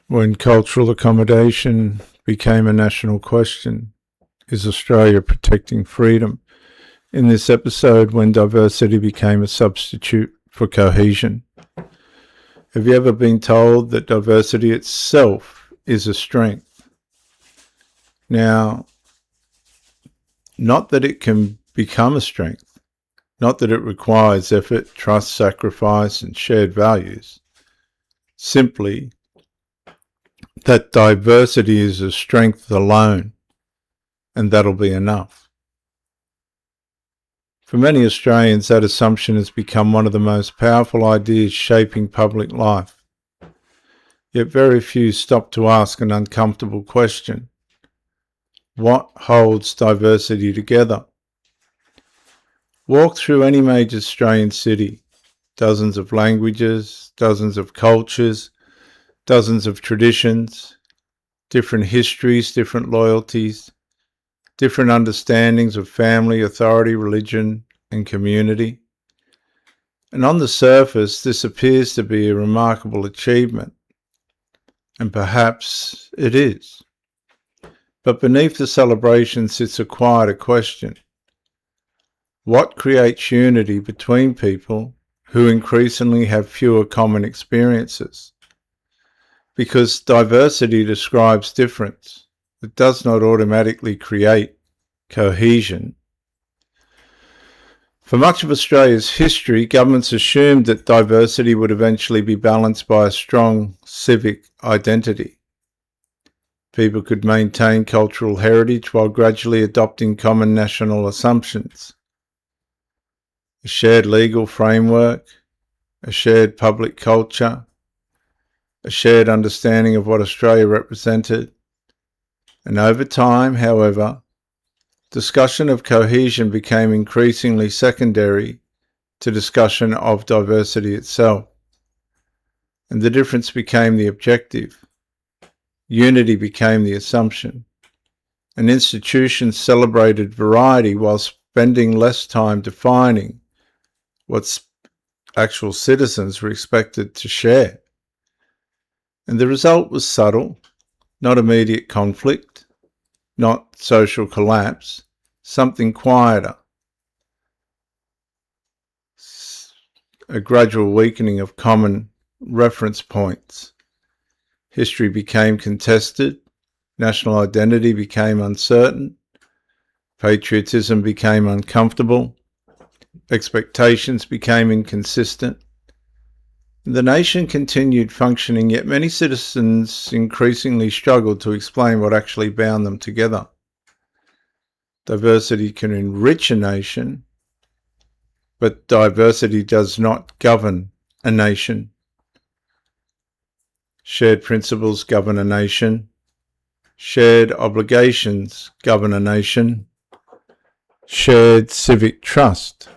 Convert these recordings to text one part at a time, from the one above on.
When cultural accommodation became a national question, is Australia protecting freedom? In this episode, when diversity became a substitute for cohesion. Have you ever been told that diversity itself is a strength? Now, not that it can become a strength, not that it requires effort, trust, sacrifice, and shared values. Simply that diversity is a strength alone, and that'll be enough. For many Australians, that assumption has become one of the most powerful ideas shaping public life. Yet very few stop to ask an uncomfortable question. What holds diversity together? Walk through any major Australian city. Dozens of languages, dozens of cultures, dozens of traditions, different histories, different loyalties, different understandings of family, authority, religion, and community. And on the surface, this appears to be a remarkable achievement. And perhaps it is. But beneath the celebration sits a quieter question. What creates unity between people who increasingly have fewer common experiences? Because diversity describes difference. It does not automatically create cohesion. For much of Australia's history, governments assumed that diversity would eventually be balanced by a strong civic identity. People could maintain cultural heritage while gradually adopting common national assumptions. A shared legal framework, a shared public culture, a shared understanding of what Australia represented. And over time, however, discussion of cohesion became increasingly secondary to discussion of diversity itself. And the difference became the objective. Unity became the assumption. And institutions celebrated variety while spending less time defining what actual citizens were expected to share. And the result was subtle, not immediate conflict, not social collapse, something quieter. A gradual weakening of common reference points. History became contested, national identity became uncertain, patriotism became uncomfortable, expectations became inconsistent. The nation continued functioning, yet many citizens increasingly struggled to explain what actually bound them together. Diversity can enrich a nation, but diversity does not govern a nation. Shared principles govern a nation. Shared obligations govern a nation. Shared civic trust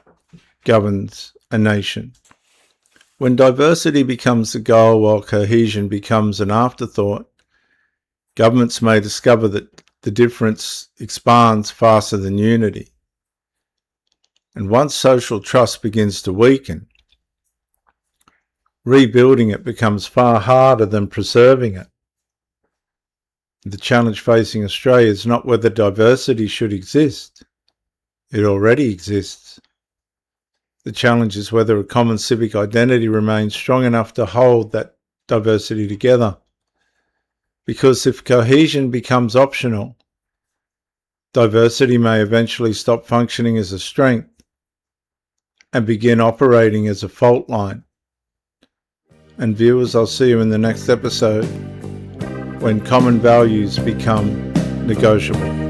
governs a nation. When diversity becomes the goal while cohesion becomes an afterthought, governments may discover that the difference expands faster than unity. And once social trust begins to weaken, rebuilding it becomes far harder than preserving it. The challenge facing Australia is not whether diversity should exist. It already exists. The challenge is whether a common civic identity remains strong enough to hold that diversity together. Because if cohesion becomes optional, diversity may eventually stop functioning as a strength and begin operating as a fault line. And viewers, I'll see you in the next episode when common values become negotiable.